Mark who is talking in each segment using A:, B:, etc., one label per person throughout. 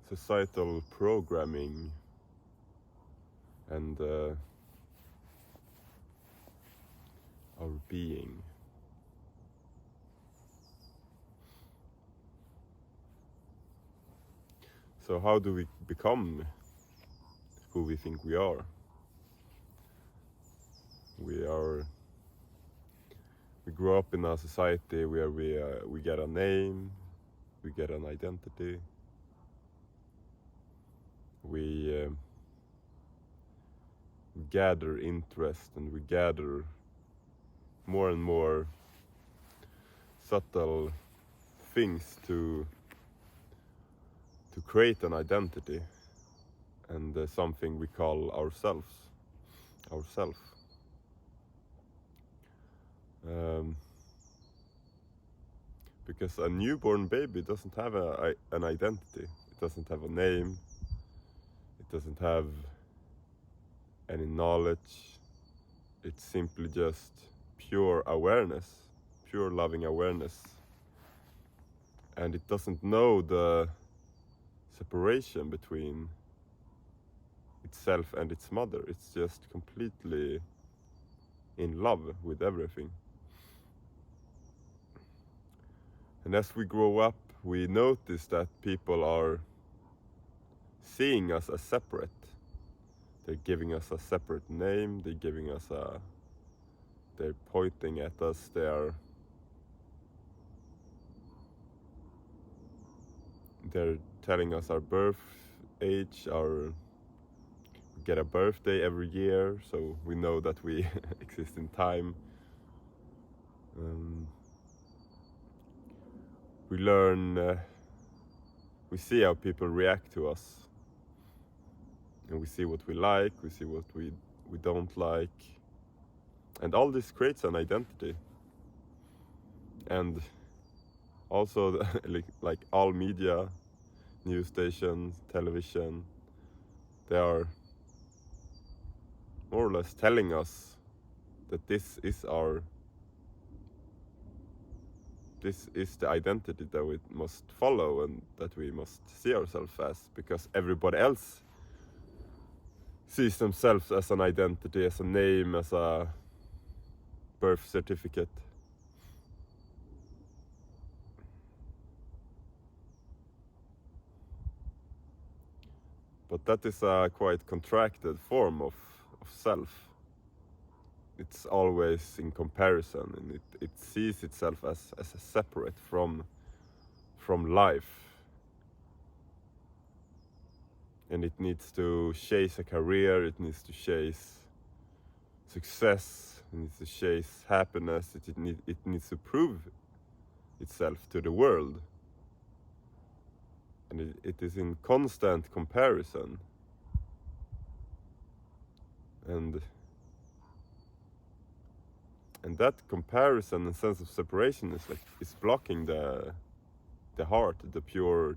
A: societal programming and our being. So how do we become who we think we are? We grow up in a society where we get a name, we get an identity, we gather interest, and we gather more and more subtle things to create an identity and something we call ourself. Because a newborn baby doesn't have an identity. It doesn't have a name. It doesn't have any knowledge. It's simply just pure awareness, pure loving awareness. And it doesn't know the separation between itself and its mother. It's just completely in love with everything. And as we grow up, we notice that people are seeing us as separate. They're giving us a separate name, they're pointing at us, they're telling us our birth age, we get a birthday every year, so we know that we exist in time. We learn, we see how people react to us, and we see what we like, we see what we don't like, and all this creates an identity. And also like all media, news stations, television, they are more or less telling us that this is the identity that we must follow and that we must see ourselves as, because everybody else sees themselves as an identity, as a name, as a birth certificate. But that is a quite contracted form of self. It's always in comparison, and it sees itself as separate from life. And it needs to chase a career, it needs to chase success, it needs to chase happiness, it needs to prove itself to the world. And it is in constant comparison. And that comparison and sense of separation is blocking the heart, the pure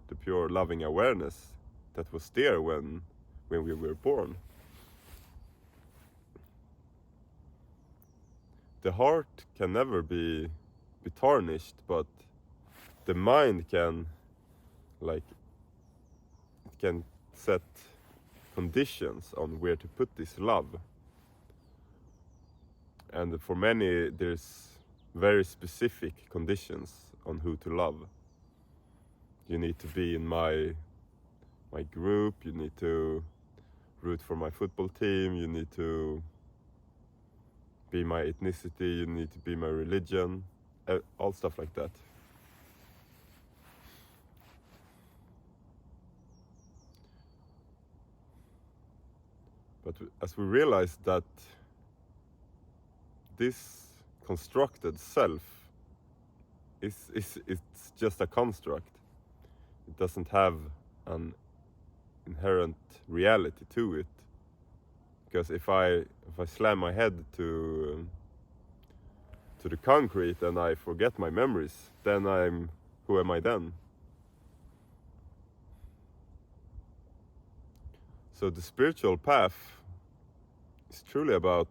A: loving awareness that was there when we were born. The heart can never be tarnished, but the mind can set conditions on where to put this love. And for many, there's very specific conditions on who to love. You need to be in my group, you need to root for my football team, you need to be my ethnicity, you need to be my religion, all stuff like that. But as we realize that this constructed self it's just a construct. It doesn't have an inherent reality to it. Because if I slam my head to the concrete and I forget my memories, then who am I then? So the spiritual path is truly about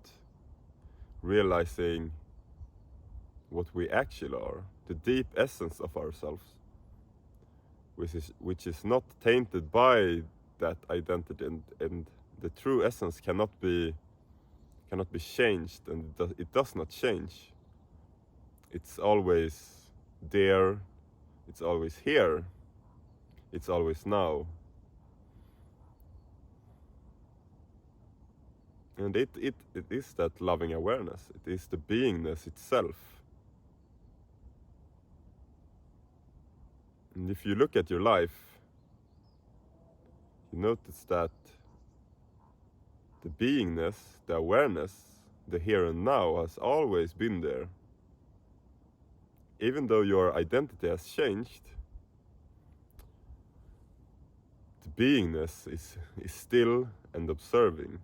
A: realizing what we actually are, the deep essence of ourselves. which is not tainted by that identity, and the true essence cannot be changed, and it does not change. It's always there, it's always here, it's always now. And it is that loving awareness, it is the beingness itself. And if you look at your life, you notice that the beingness, the awareness, the here and now has always been there. Even though your identity has changed, the beingness is still and observing.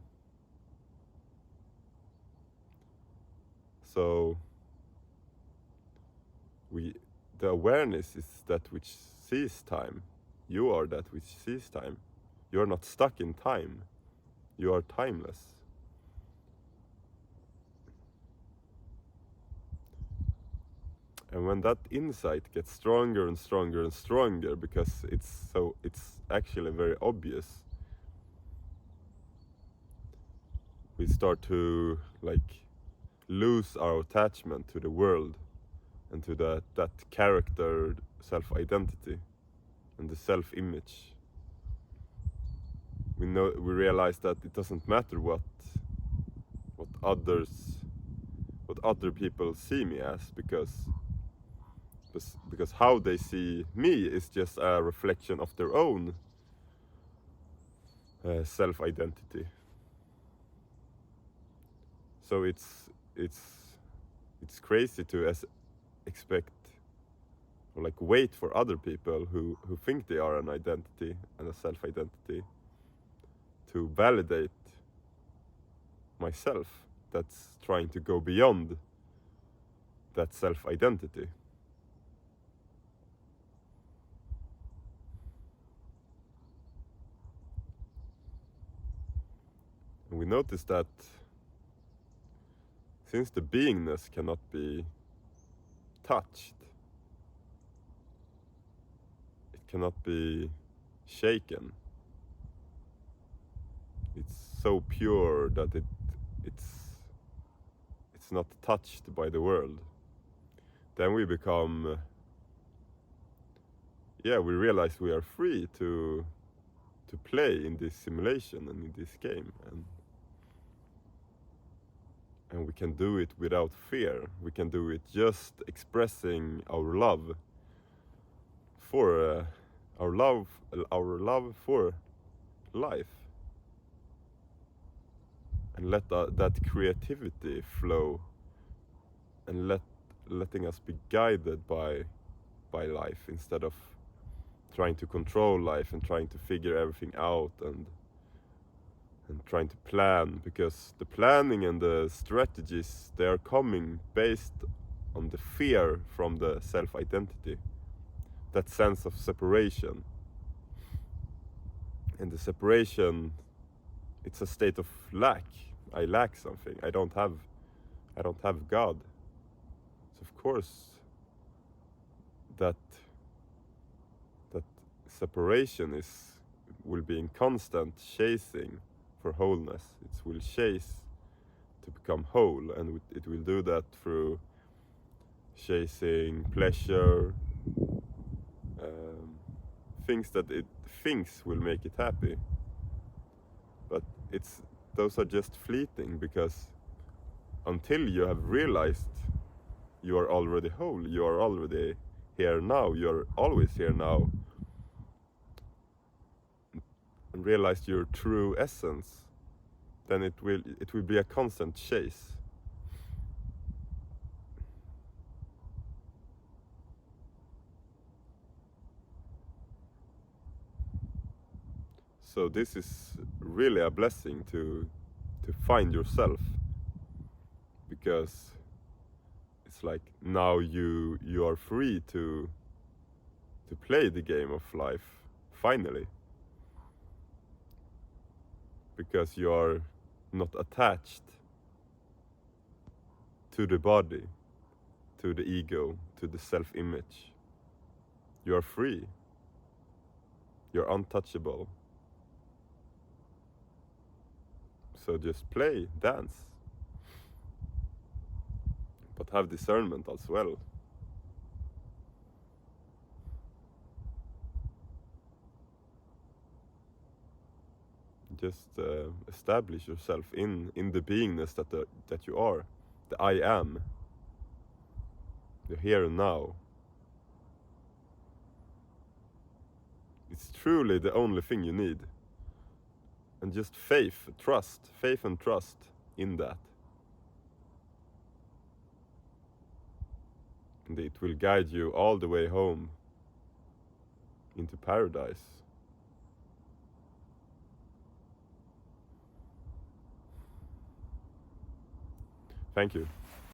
A: So the awareness is that which sees time. You are that which sees time. You are not stuck in time. You are timeless. And when that insight gets stronger and stronger and stronger, because it's actually very obvious, we start to lose our attachment to the world and to that character, self-identity, and the self-image. We realize that it doesn't matter what other people see me as, because how they see me is just a reflection of their own self-identity. So it's crazy to expect or wait for other people who think they are an identity and a self-identity to validate myself that's trying to go beyond that self-identity. And we notice that since the beingness cannot be touched, it cannot be shaken, it's so pure that it's not touched by the world, then we become we realize we are free to play in this simulation and in this game, and we can do it without fear. We can do it just expressing our love for our love for life, and let that creativity flow, and letting us be guided by life, instead of trying to control life and trying to figure everything out and trying to plan, because the planning and the strategies, they are coming based on the fear from the self-identity, that sense of separation. And the separation, it's a state of lack. I lack something. I don't have God. So of course that separation will be in constant chasing for wholeness. It will chase to become whole, and it will do that through chasing pleasure, things that it thinks will make it happy. But those are just fleeting, because until you have realized you are already whole, you are already here now, you are always here now, and realize your true essence, then it will be a constant chase. So this is really a blessing to find yourself, because it's like now you are free to play the game of life, finally, because you are not attached to the body, to the ego, to the self-image. You are free. You're untouchable. So just play, dance. But have discernment as well. Just establish yourself in the beingness that you are. The I am. The here and now. It's truly the only thing you need. And just faith and trust in that. And it will guide you all the way home into paradise. Thank you.